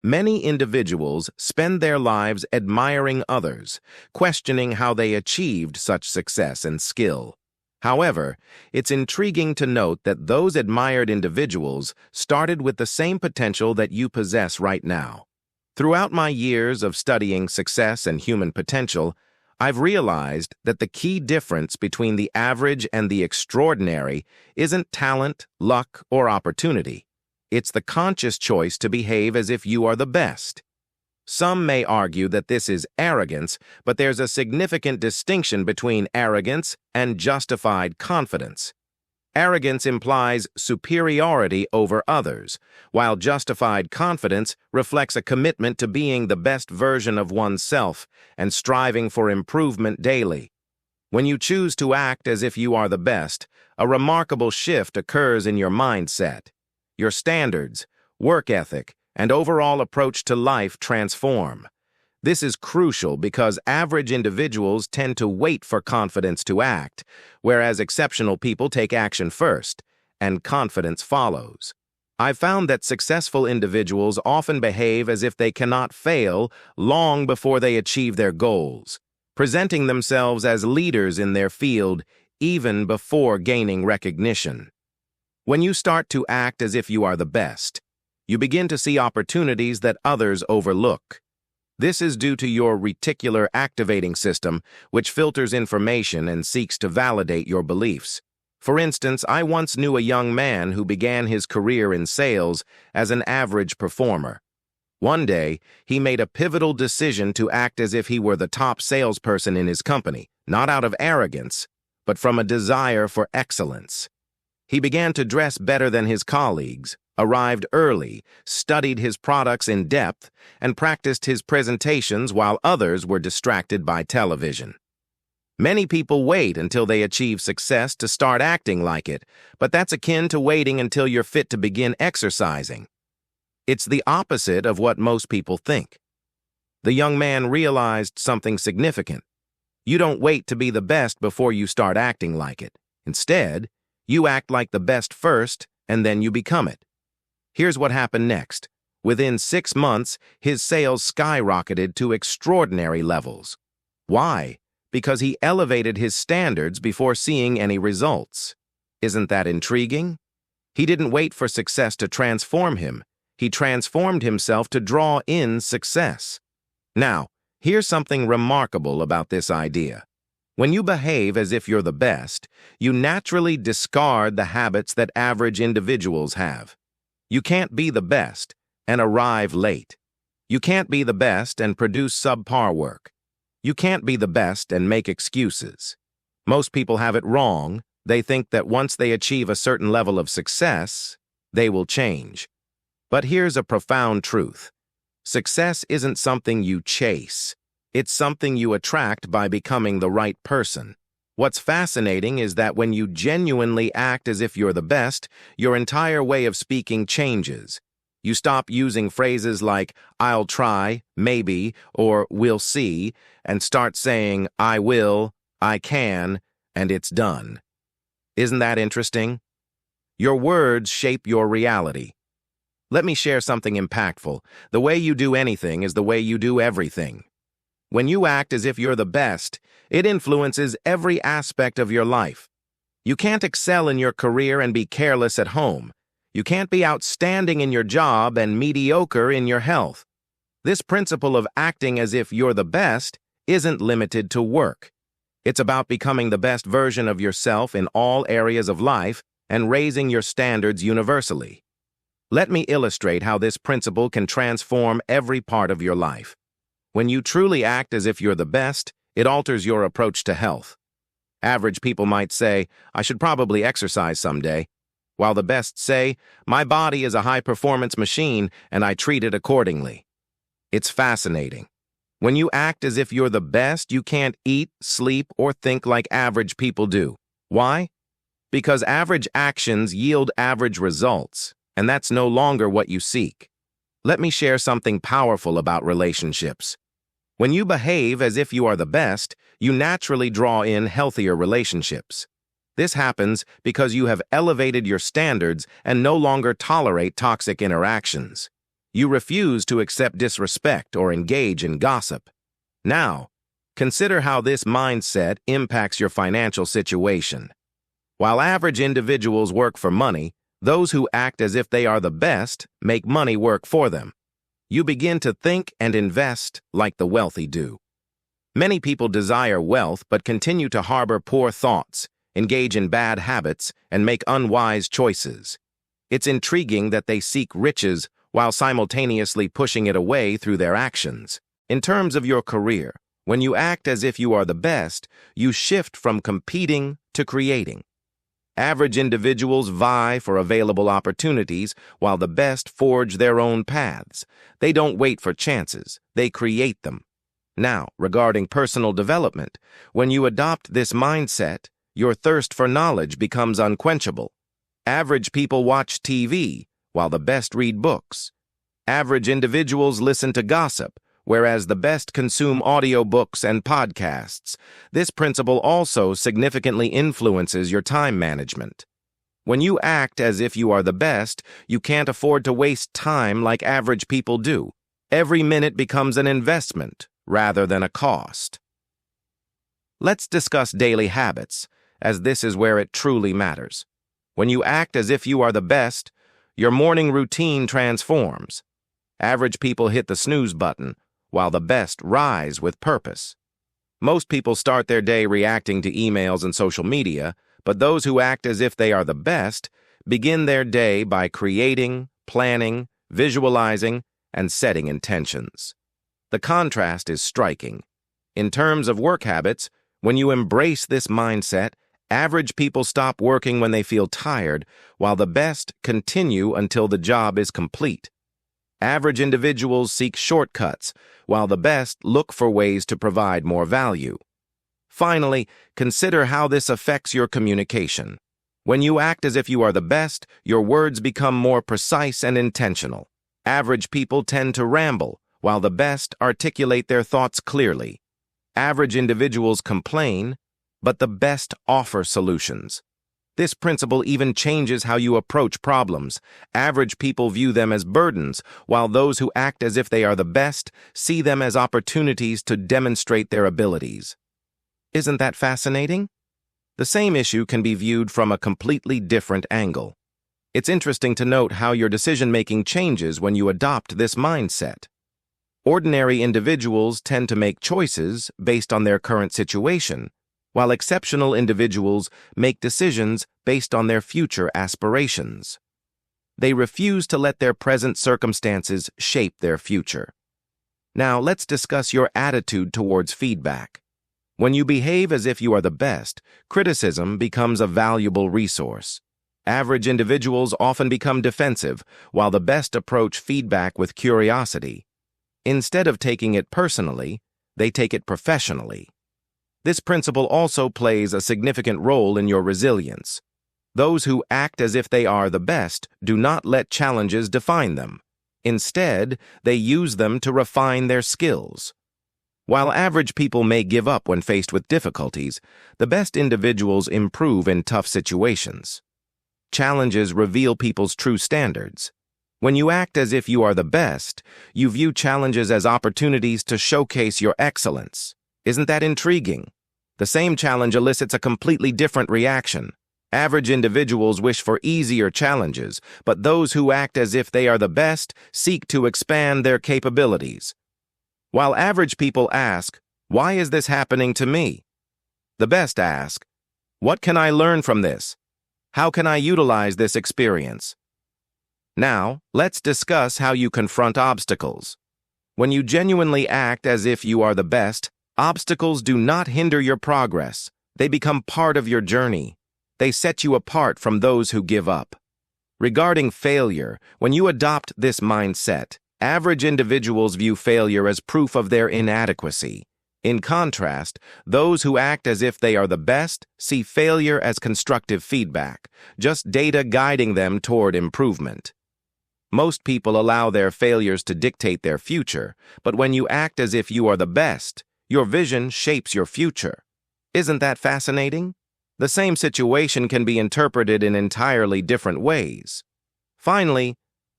Many individuals spend their lives admiring others, questioning how they achieved such success and skill. However, it's intriguing to note that those admired individuals started with the same potential that you possess right now. Throughout my years of studying success and human potential, I've realized that the key difference between the average and the extraordinary isn't talent, luck, or opportunity. It's the conscious choice to behave as if you are the best. Some may argue that this is arrogance, but there's a significant distinction between arrogance and justified confidence. Arrogance implies superiority over others, while justified confidence reflects a commitment to being the best version of oneself and striving for improvement daily. When you choose to act as if you are the best, a remarkable shift occurs in your mindset. Your standards, work ethic, and overall approach to life transform. This is crucial because average individuals tend to wait for confidence to act, whereas exceptional people take action first, and confidence follows. I've found that successful individuals often behave as if they cannot fail long before they achieve their goals, presenting themselves as leaders in their field even before gaining recognition. When you start to act as if you are the best, you begin to see opportunities that others overlook. This is due to your reticular activating system, which filters information and seeks to validate your beliefs. For instance, I once knew a young man who began his career in sales as an average performer. One day, he made a pivotal decision to act as if he were the top salesperson in his company, not out of arrogance, but from a desire for excellence. He began to dress better than his colleagues, arrived early, studied his products in depth, and practiced his presentations while others were distracted by television. Many people wait until they achieve success to start acting like it, but that's akin to waiting until you're fit to begin exercising. It's the opposite of what most people think. The young man realized something significant. You don't wait to be the best before you start acting like it. Instead, you act like the best first, and then you become it. Here's what happened next. Within 6 months, his sales skyrocketed to extraordinary levels. Why? Because he elevated his standards before seeing any results. Isn't that intriguing? He didn't wait for success to transform him. He transformed himself to draw in success. Now, here's something remarkable about this idea. When you behave as if you're the best, you naturally discard the habits that average individuals have. You can't be the best and arrive late. You can't be the best and produce subpar work. You can't be the best and make excuses. Most people have it wrong. They think that once they achieve a certain level of success, they will change. But here's a profound truth. Success isn't something you chase. It's something you attract by becoming the right person. What's fascinating is that when you genuinely act as if you're the best, your entire way of speaking changes. You stop using phrases like, "I'll try," "maybe," or "we'll see," and start saying, "I will," "I can," and "it's done." Isn't that interesting? Your words shape your reality. Let me share something impactful. The way you do anything is the way you do everything. When you act as if you're the best, it influences every aspect of your life. You can't excel in your career and be careless at home. You can't be outstanding in your job and mediocre in your health. This principle of acting as if you're the best isn't limited to work. It's about becoming the best version of yourself in all areas of life and raising your standards universally. Let me illustrate how this principle can transform every part of your life. When you truly act as if you're the best, it alters your approach to health. Average people might say, "I should probably exercise someday," while the best say, "My body is a high-performance machine and I treat it accordingly." It's fascinating. When you act as if you're the best, you can't eat, sleep, or think like average people do. Why? Because average actions yield average results, and that's no longer what you seek. Let me share something powerful about relationships. When you behave as if you are the best, you naturally draw in healthier relationships. This happens because you have elevated your standards and no longer tolerate toxic interactions. You refuse to accept disrespect or engage in gossip. Now, consider how this mindset impacts your financial situation. While average individuals work for money, those who act as if they are the best make money work for them. You begin to think and invest like the wealthy do. Many people desire wealth but continue to harbor poor thoughts, engage in bad habits, and make unwise choices. It's intriguing that they seek riches while simultaneously pushing it away through their actions. In terms of your career, when you act as if you are the best, you shift from competing to creating. Average individuals vie for available opportunities while the best forge their own paths. They don't wait for chances, they create them. Now, regarding personal development, when you adopt this mindset, your thirst for knowledge becomes unquenchable. Average people watch TV, while the best read books. Average individuals listen to gossip, whereas the best consume audiobooks and podcasts. This principle also significantly influences your time management. When you act as if you are the best, you can't afford to waste time like average people do. Every minute becomes an investment rather than a cost. Let's discuss daily habits, as this is where it truly matters. When you act as if you are the best, your morning routine transforms. Average people hit the snooze button, while the best rise with purpose. Most people start their day reacting to emails and social media, but those who act as if they are the best begin their day by creating, planning, visualizing, and setting intentions. The contrast is striking. In terms of work habits, when you embrace this mindset, average people stop working when they feel tired, while the best continue until the job is complete. Average individuals seek shortcuts, while the best look for ways to provide more value. Finally, consider how this affects your communication. When you act as if you are the best, your words become more precise and intentional. Average people tend to ramble, while the best articulate their thoughts clearly. Average individuals complain, but the best offer solutions. This principle even changes how you approach problems. Average people view them as burdens, while those who act as if they are the best see them as opportunities to demonstrate their abilities. Isn't that fascinating? The same issue can be viewed from a completely different angle. It's interesting to note how your decision-making changes when you adopt this mindset. Ordinary individuals tend to make choices based on their current situation, while exceptional individuals make decisions based on their future aspirations. They refuse to let their present circumstances shape their future. Now, let's discuss your attitude towards feedback. When you behave as if you are the best, criticism becomes a valuable resource. Average individuals often become defensive, while the best approach feedback with curiosity. Instead of taking it personally, they take it professionally. This principle also plays a significant role in your resilience. Those who act as if they are the best do not let challenges define them. Instead, they use them to refine their skills. While average people may give up when faced with difficulties, the best individuals improve in tough situations. Challenges reveal people's true standards. When you act as if you are the best, you view challenges as opportunities to showcase your excellence. Isn't that intriguing? The same challenge elicits a completely different reaction. Average individuals wish for easier challenges, but those who act as if they are the best seek to expand their capabilities. While average people ask, "Why is this happening to me?" the best ask, "What can I learn from this? How can I utilize this experience?" Now, let's discuss how you confront obstacles. When you genuinely act as if you are the best, obstacles do not hinder your progress. They become part of your journey. They set you apart from those who give up. Regarding failure, when you adopt this mindset, average individuals view failure as proof of their inadequacy. In contrast, those who act as if they are the best see failure as constructive feedback, just data guiding them toward improvement. Most people allow their failures to dictate their future, but when you act as if you are the best, your vision shapes your future. Isn't that fascinating? The same situation can be interpreted in entirely different ways. Finally,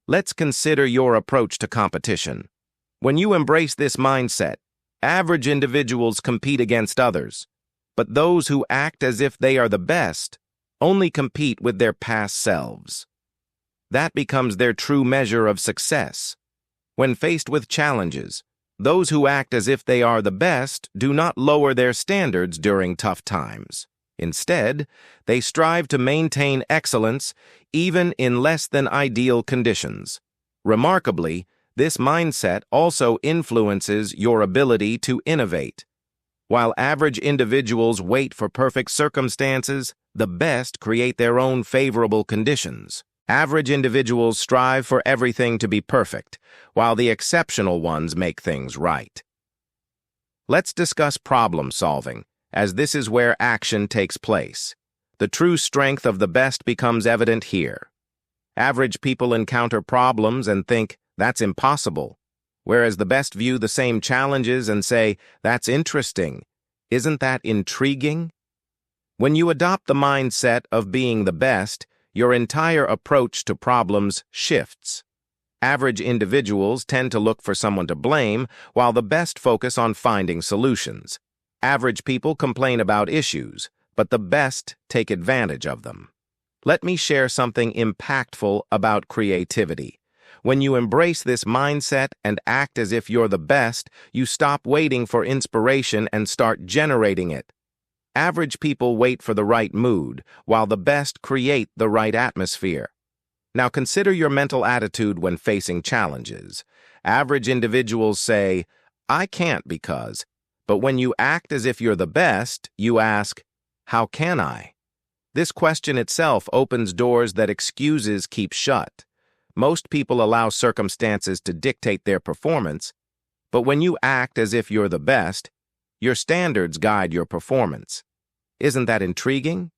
Let's consider your approach to competition. When you embrace this mindset, average individuals compete against others, but those who act as if they are the best only compete with their past selves. That becomes their true measure of success. When faced with challenges, those who act as if they are the best do not lower their standards during tough times. Instead, they strive to maintain excellence even in less than ideal conditions. Remarkably, this mindset also influences your ability to innovate. While average individuals wait for perfect circumstances, the best create their own favorable conditions. Average individuals strive for everything to be perfect, while the exceptional ones make things right. Let's discuss problem solving, as this is where action takes place. The true strength of the best becomes evident here. Average people encounter problems and think, "That's impossible," whereas the best view the same challenges and say, "That's interesting. Isn't that intriguing?" When you adopt the mindset of being the best, your entire approach to problems shifts. Average individuals tend to look for someone to blame, while the best focus on finding solutions. Average people complain about issues, but the best take advantage of them. Let me share something impactful about creativity. When you embrace this mindset and act as if you're the best, you stop waiting for inspiration and start generating it. Average people wait for the right mood, while the best create the right atmosphere. Now consider your mental attitude when facing challenges. Average individuals say, "I can't because," but when you act as if you're the best, you ask, "How can I?" This question itself opens doors that excuses keep shut. Most people allow circumstances to dictate their performance, but when you act as if you're the best, your standards guide your performance. Isn't that intriguing?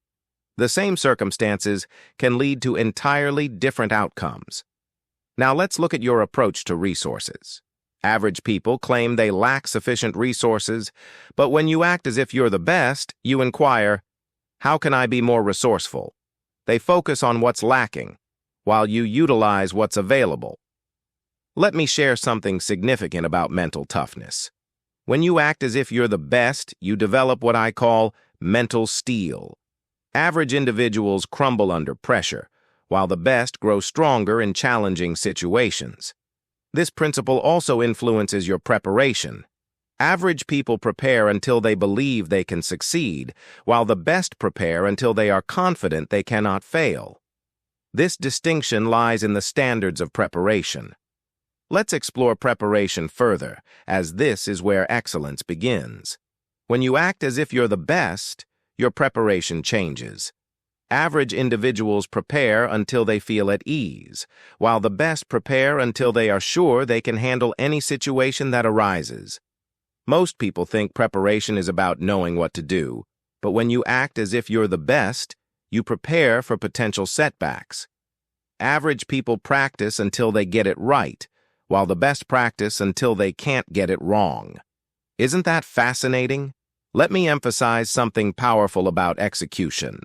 The same circumstances can lead to entirely different outcomes. Now let's look at your approach to resources. Average people claim they lack sufficient resources, but when you act as if you're the best, you inquire, "How can I be more resourceful?" They focus on what's lacking, while you utilize what's available. Let me share something significant about mental toughness. When you act as if you're the best, you develop what I call mental steel. Average individuals crumble under pressure, while the best grow stronger in challenging situations. This principle also influences your preparation. Average people prepare until they believe they can succeed, while the best prepare until they are confident they cannot fail. This distinction lies in the standards of preparation. Let's explore preparation further, as this is where excellence begins. When you act as if you're the best, your preparation changes. Average individuals prepare until they feel at ease, while the best prepare until they are sure they can handle any situation that arises. Most people think preparation is about knowing what to do, but when you act as if you're the best, you prepare for potential setbacks. Average people practice until they get it right, while the best practice until they can't get it wrong. Isn't that fascinating? Let me emphasize something powerful about execution.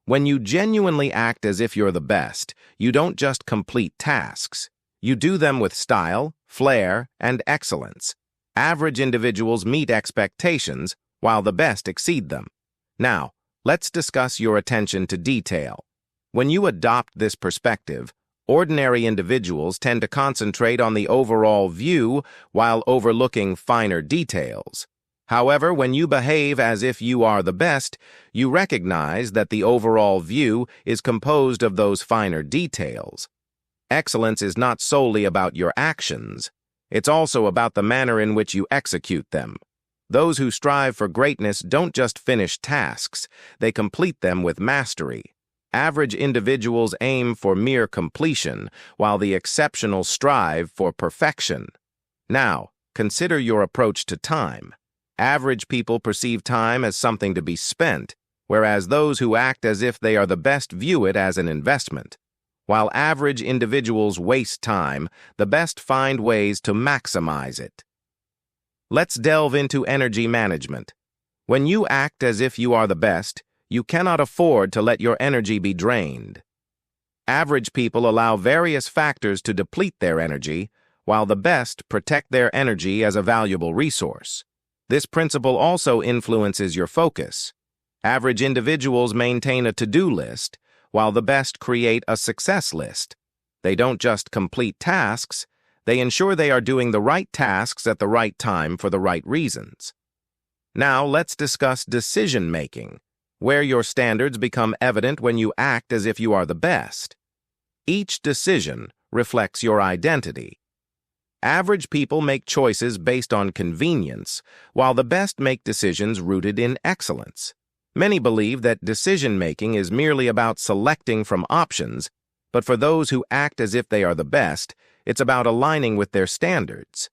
When you genuinely act as if you're the best, you don't just complete tasks. You do them with style, flair, and excellence. Average individuals meet expectations, while the best exceed them. Now, let's discuss your attention to detail. When you adopt this perspective, ordinary individuals tend to concentrate on the overall view while overlooking finer details. However, when you behave as if you are the best, you recognize that the overall view is composed of those finer details. Excellence is not solely about your actions. It's also about the manner in which you execute them. Those who strive for greatness don't just finish tasks, they complete them with mastery. Average individuals aim for mere completion, while the exceptional strive for perfection. Now, consider your approach to time. Average people perceive time as something to be spent, whereas those who act as if they are the best view it as an investment. While average individuals waste time, the best find ways to maximize it. Let's delve into energy management. When you act as if you are the best, you cannot afford to let your energy be drained. Average people allow various factors to deplete their energy, while the best protect their energy as a valuable resource. This principle also influences your focus. Average individuals maintain a to-do list, while the best create a success list. They don't just complete tasks, they ensure they are doing the right tasks at the right time for the right reasons. Now let's discuss decision-making, where your standards become evident when you act as if you are the best. Each decision reflects your identity. Average people make choices based on convenience, while the best make decisions rooted in excellence. Many believe that decision-making is merely about selecting from options, but for those who act as if they are the best, it's about aligning with their standards.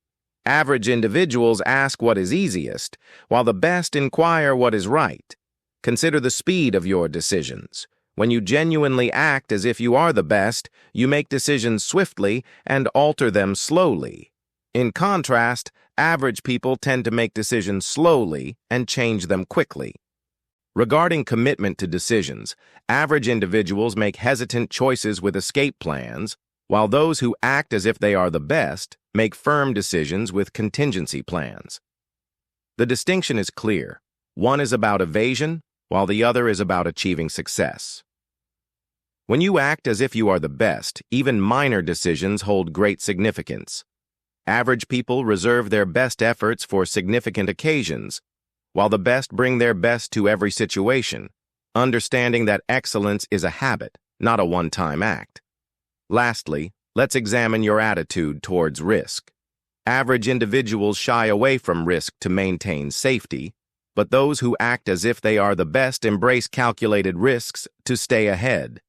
Average individuals ask what is easiest, while the best inquire what is right. Consider the speed of your decisions. When you genuinely act as if you are the best, you make decisions swiftly and alter them slowly. In contrast, average people tend to make decisions slowly and change them quickly. Regarding commitment to decisions, average individuals make hesitant choices with escape plans, while those who act as if they are the best make firm decisions with contingency plans. The distinction is clear. One is about evasion, while the other is about achieving success. When you act as if you are the best, even minor decisions hold great significance. Average people reserve their best efforts for significant occasions, while the best bring their best to every situation, understanding that excellence is a habit, not a one-time act. Lastly, let's examine your attitude towards risk. Average individuals shy away from risk to maintain safety, but those who act as if they are the best embrace calculated risks to stay ahead.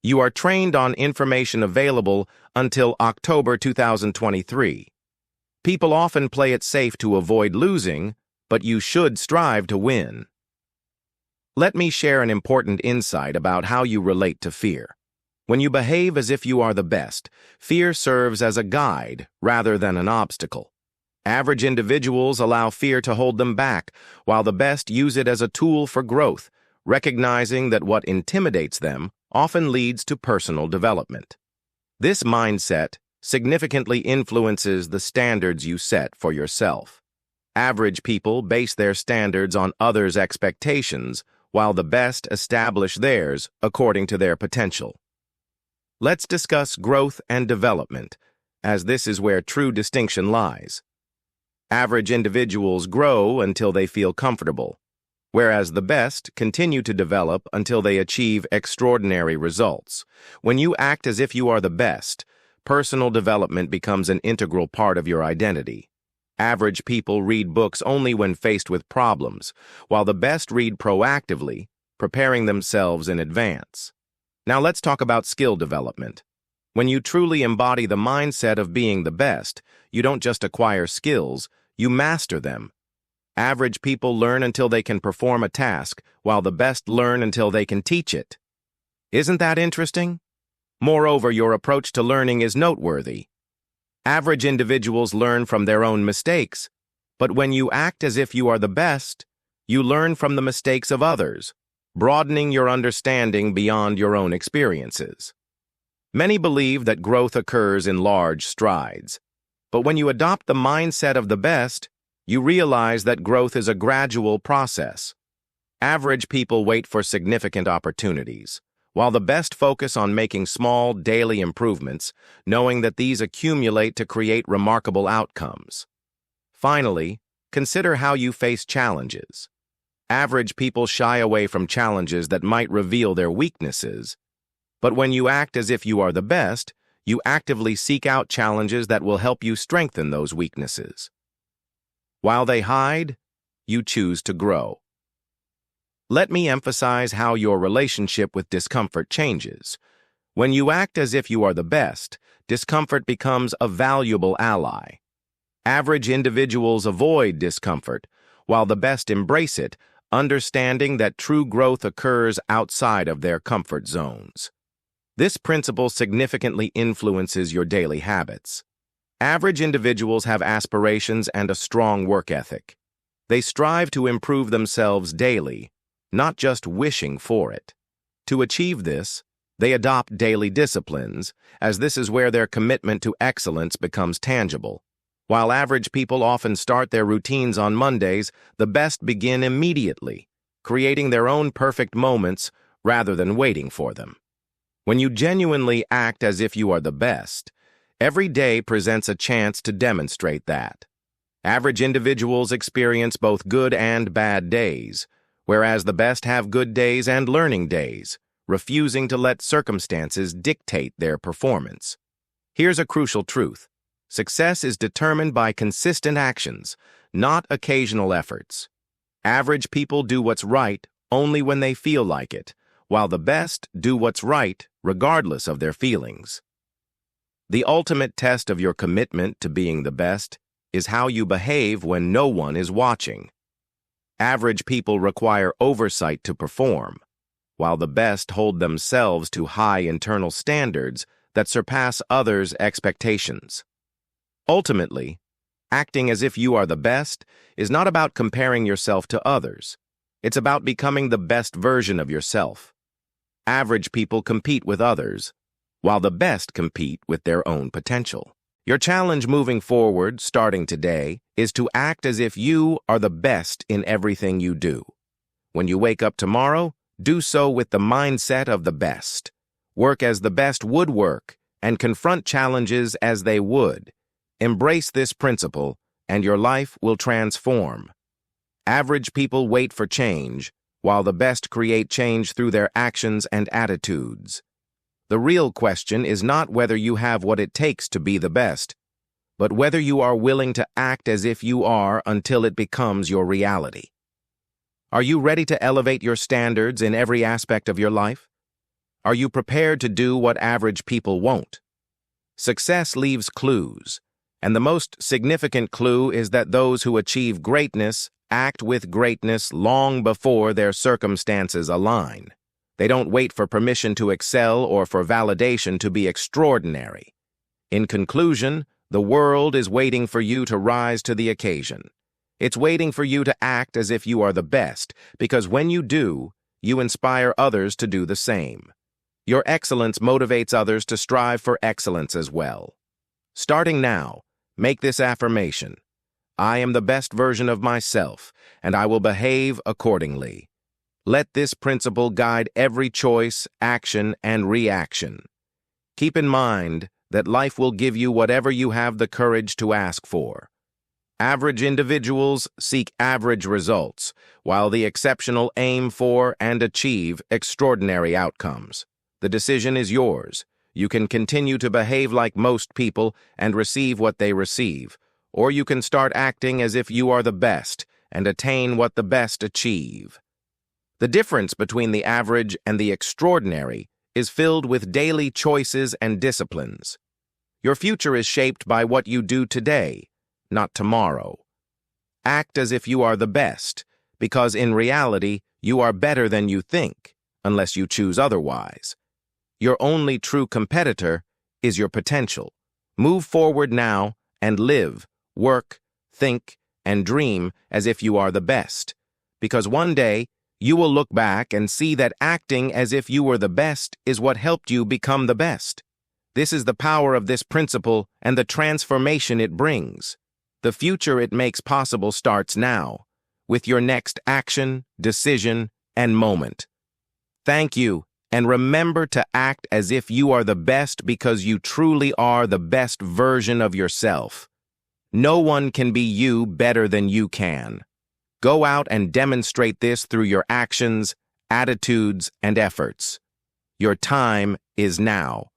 You are trained on information available until October 2023. People often play it safe to avoid losing, but you should strive to win. Let me share an important insight about how you relate to fear. When you behave as if you are the best, fear serves as a guide rather than an obstacle. Average individuals allow fear to hold them back, while the best use it as a tool for growth, recognizing that what intimidates them often leads to personal development. This mindset significantly influences the standards you set for yourself. Average people base their standards on others' expectations, while the best establish theirs according to their potential. Let's discuss growth and development, as this is where true distinction lies. Average individuals grow until they feel comfortable, whereas the best continue to develop until they achieve extraordinary results. When you act as if you are the best, personal development becomes an integral part of your identity. Average people read books only when faced with problems, while the best read proactively, preparing themselves in advance. Now let's talk about skill development. When you truly embody the mindset of being the best, you don't just acquire skills, you master them. Average people learn until they can perform a task, while the best learn until they can teach it. Isn't that interesting? Moreover, your approach to learning is noteworthy. Average individuals learn from their own mistakes, but when you act as if you are the best, you learn from the mistakes of others, broadening your understanding beyond your own experiences. Many believe that growth occurs in large strides, but when you adopt the mindset of the best, you realize that growth is a gradual process. Average people wait for significant opportunities, while the best focus on making small, daily improvements, knowing that these accumulate to create remarkable outcomes. Finally, consider how you face challenges. Average people shy away from challenges that might reveal their weaknesses, but when you act as if you are the best, you actively seek out challenges that will help you strengthen those weaknesses. While they hide, you choose to grow. Let me emphasize how your relationship with discomfort changes. When you act as if you are the best, discomfort becomes a valuable ally. Average individuals avoid discomfort, while the best embrace it, understanding that true growth occurs outside of their comfort zones. This principle significantly influences your daily habits. Average individuals have aspirations and a strong work ethic. They strive to improve themselves daily, not just wishing for it. To achieve this, They adopt daily disciplines, as this is where their commitment to excellence becomes tangible. While average people often start their routines on Mondays, the best begin immediately, creating their own perfect moments rather than waiting for them. When you genuinely act as if you are the best, every day presents a chance to demonstrate that. Average individuals experience both good and bad days, whereas the best have good days and learning days, refusing to let circumstances dictate their performance. Here's a crucial truth. Success is determined by consistent actions, not occasional efforts. Average people do what's right only when they feel like it, while the best do what's right regardless of their feelings. The ultimate test of your commitment to being the best is how you behave when no one is watching. Average people require oversight to perform, while the best hold themselves to high internal standards that surpass others' expectations. Ultimately, acting as if you are the best is not about comparing yourself to others. It's about becoming the best version of yourself. Average people compete with others, while the best compete with their own potential. Your challenge moving forward, starting today, is to act as if you are the best in everything you do. When you wake up tomorrow, do so with the mindset of the best. Work as the best would work, and confront challenges as they would. Embrace this principle, and your life will transform. Average people wait for change, while the best create change through their actions and attitudes. The real question is not whether you have what it takes to be the best, but whether you are willing to act as if you are until it becomes your reality. Are you ready to elevate your standards in every aspect of your life? Are you prepared to do what average people won't? Success leaves clues, and the most significant clue is that those who achieve greatness act with greatness long before their circumstances align. They don't wait for permission to excel or for validation to be extraordinary. In conclusion, the world is waiting for you to rise to the occasion. It's waiting for you to act as if you are the best, because when you do, you inspire others to do the same. Your excellence motivates others to strive for excellence as well. Starting now, make this affirmation. I am the best version of myself, and I will behave accordingly. Let this principle guide every choice, action, and reaction. Keep in mind that life will give you whatever you have the courage to ask for. Average individuals seek average results, while the exceptional aim for and achieve extraordinary outcomes. The decision is yours. You can continue to behave like most people and receive what they receive, or you can start acting as if you are the best and attain what the best achieve. The difference between the average and the extraordinary is filled with daily choices and disciplines. Your future is shaped by what you do today, not tomorrow. Act as if you are the best, because in reality, you are better than you think, unless you choose otherwise. Your only true competitor is your potential. Move forward now and live, work, think, and dream as if you are the best, because one day, you will look back and see that acting as if you were the best is what helped you become the best. This is the power of this principle and the transformation it brings. The future it makes possible starts now, with your next action, decision, and moment. Thank you, and remember to act as if you are the best because you truly are the best version of yourself. No one can be you better than you can. Go out and demonstrate this through your actions, attitudes, and efforts. Your time is now.